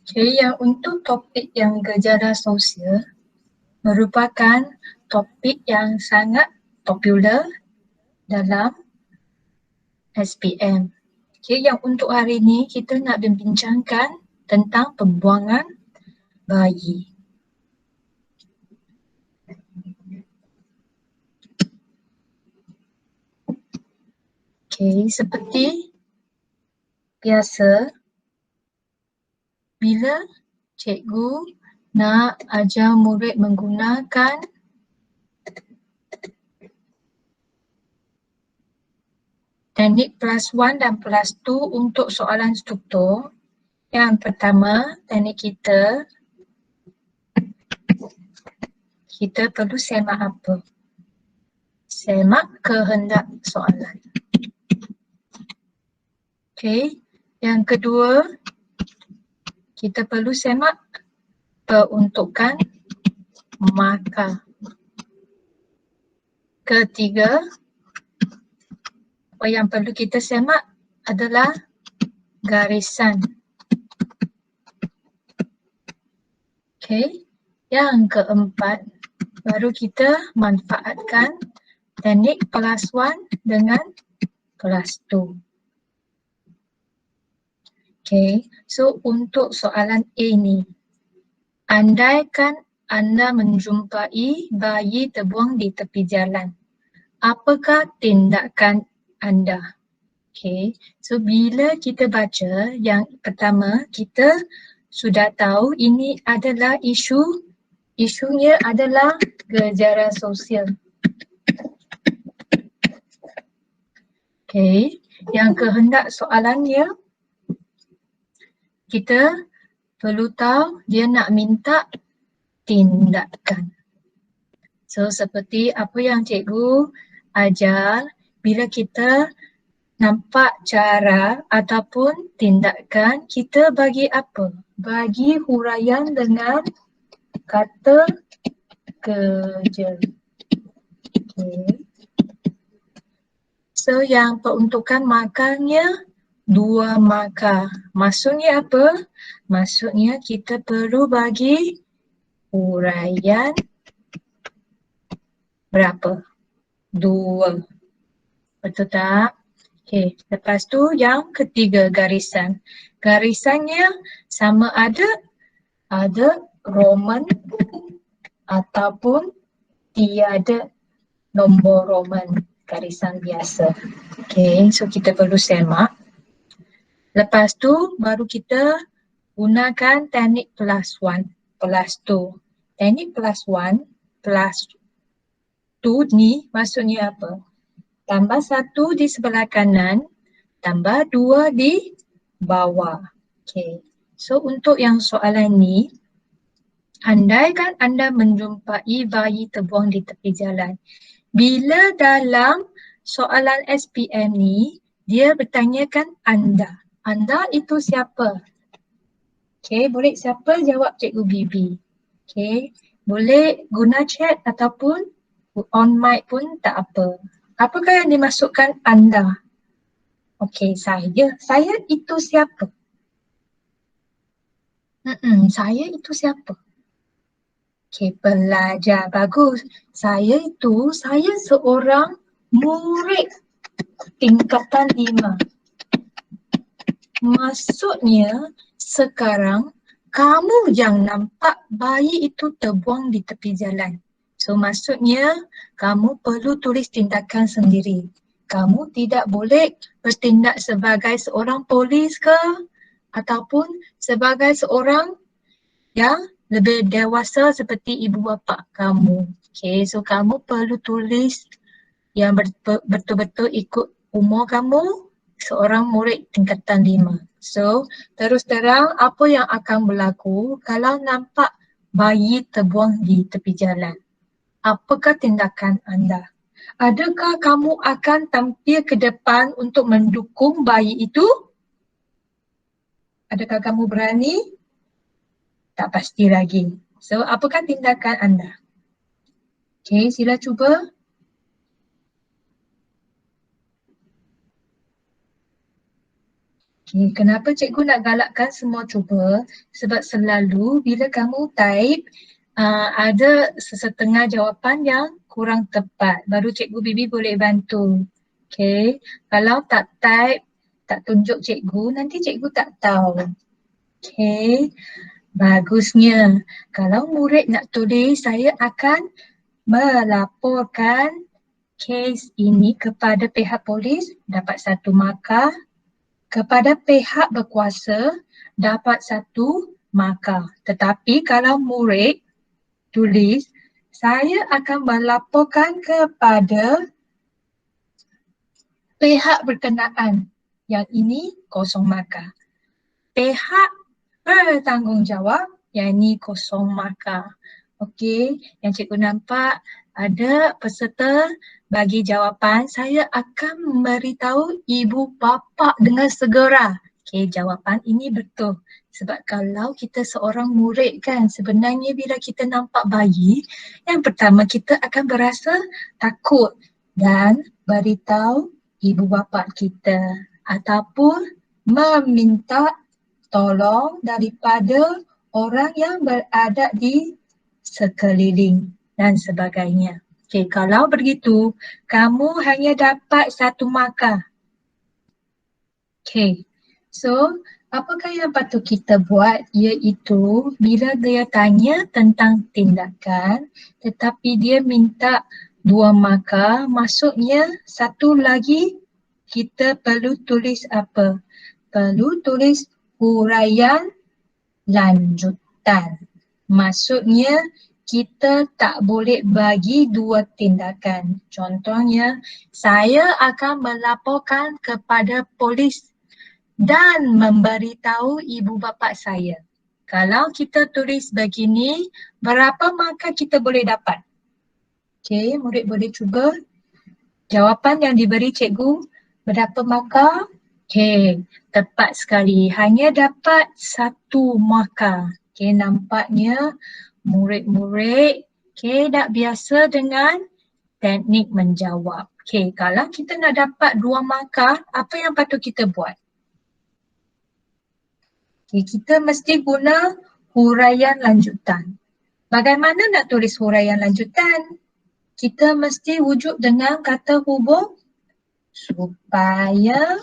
Okay, yang untuk topik yang gejala sosial merupakan topik yang sangat popular dalam SPM. Okay, yang untuk hari ini kita nak membincangkan tentang pembuangan bayi. Okay, seperti biasa, bila cikgu nak ajar murid menggunakan teknik +1 dan +2 untuk soalan struktur, yang pertama, teknik kita perlu semak apa? Semak kehendak soalan. Okay. Yang kedua, kita perlu semak peruntukan markah. Ketiga, apa yang perlu kita semak adalah garisan. Okay. Yang keempat, baru kita manfaatkan teknik +1 dengan +2. Okay, so untuk soalan A ni, andaikan anda menjumpai bayi terbuang di tepi jalan, apakah tindakan anda? Okay, so bila kita baca yang pertama, kita sudah tahu ini adalah isunya adalah gejala sosial. Okay, yang kehendak soalannya, kita perlu tahu dia nak minta tindakan. So seperti apa yang cikgu ajar, bila kita nampak cara ataupun tindakan, kita bagi apa? Bagi huraian dengan kata kerja. Okay. So yang peruntukan markahnya 2 markah. Maksudnya apa? Maksudnya kita perlu bagi huraian berapa? 2. Betul tak? Okay. Lepas tu yang ketiga, garisan. Garisannya sama ada Roman ataupun tiada nombor Roman, garisan biasa. Okay, so kita perlu semak. Lepas tu baru kita gunakan teknik +1, +2. Teknik +1, +2 ni maksudnya apa? Tambah 1 di sebelah kanan, tambah 2 di bawah. Okay. So untuk yang soalan ni, andaikan anda menjumpai bayi terbuang di tepi jalan. Bila dalam soalan SPM ni, dia bertanyakan anda. Anda itu siapa? Okay, boleh siapa jawab Cikgu Bibi. Okay, boleh guna chat ataupun on mic pun tak apa. Apakah yang dimasukkan anda? Okay, saya. Saya itu siapa? Saya itu siapa? Okay, pelajar. Bagus. Saya seorang murid tingkatan 5. Maksudnya sekarang kamu yang nampak bayi itu terbuang di tepi jalan. So maksudnya kamu perlu tulis tindakan sendiri. Kamu tidak boleh bertindak sebagai seorang polis ke ataupun sebagai seorang yang lebih dewasa seperti ibu bapa kamu. Okay, so kamu perlu tulis yang betul-betul ikut umur kamu, seorang murid tingkatan 5. So, terus terang apa yang akan berlaku kalau nampak bayi terbuang di tepi jalan? Apakah tindakan anda? Adakah kamu akan tampil ke depan untuk mendukung bayi itu? Adakah kamu berani? Tak pasti lagi. So, apakah tindakan anda? Okay, sila cuba. Okay, kenapa cikgu nak galakkan semua cuba? Sebab selalu bila kamu type ada sesetengah jawapan yang kurang tepat. Baru cikgu Bibi boleh bantu. Okay, kalau tak type, tak tunjuk cikgu, nanti cikgu tak tahu. Okay, bagusnya. Kalau murid nak tulis, saya akan melaporkan kes ini kepada pihak polis, dapat 1 markah. Kepada pihak berkuasa dapat 1 markah. Tetapi kalau murid tulis, saya akan melaporkan kepada pihak berkenaan. Yang ini 0 markah. Pihak bertanggungjawab, yang ini 0 markah. Okey, yang cikgu nampak ada peserta bagi jawapan, saya akan memberitahu ibu bapa dengan segera. Okey, jawapan ini betul. Sebab kalau kita seorang murid kan, sebenarnya bila kita nampak bayi, yang pertama kita akan berasa takut dan beritahu ibu bapa kita ataupun meminta tolong daripada orang yang berada di sekeliling dan sebagainya. Okey, kalau begitu, kamu hanya dapat 1 markah. Okey, so apakah yang patut kita buat iaitu bila dia tanya tentang tindakan tetapi dia minta 2 markah, maksudnya satu lagi kita perlu tulis apa? Perlu tulis huraian lanjutan. Maksudnya kita tak boleh bagi 2 tindakan. Contohnya, saya akan melaporkan kepada polis dan memberitahu ibu bapa saya. Kalau kita tulis begini, berapa markah kita boleh dapat? Okey, murid boleh cuba. Jawapan yang diberi cikgu, berapa markah? Okey, tepat sekali. Hanya dapat 1 markah. Okey, nampaknya murid-murid tak biasa dengan teknik menjawab. Okey, kalau kita nak dapat 2 markah, apa yang patut kita buat? Okey, kita mesti guna huraian lanjutan. Bagaimana nak tulis huraian lanjutan? Kita mesti wujud dengan kata hubung supaya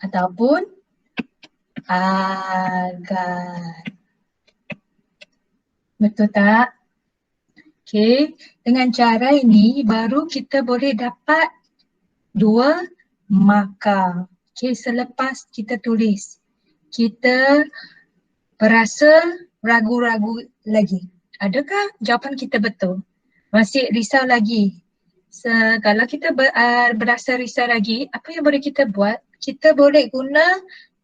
ataupun agar. Betul tak? Okey, dengan cara ini baru kita boleh dapat 2 markah. Okey, selepas kita tulis, kita berasa ragu-ragu lagi. Adakah jawapan kita betul? Masih risau lagi. Kalau kita berasa risau lagi, apa yang boleh kita buat? Kita boleh guna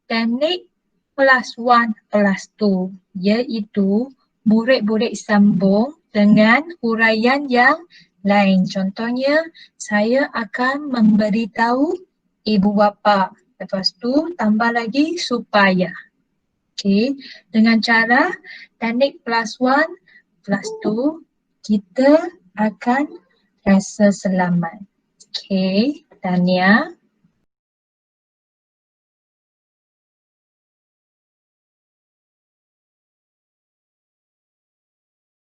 teknik +1+2, iaitu murid boleh sambung dengan huraian yang lain. Contohnya, saya akan memberitahu ibu bapa. Lepas tu tambah lagi supaya. Okey, dengan cara teknik +1+2, kita akan rasa selamat. Okey, Tania.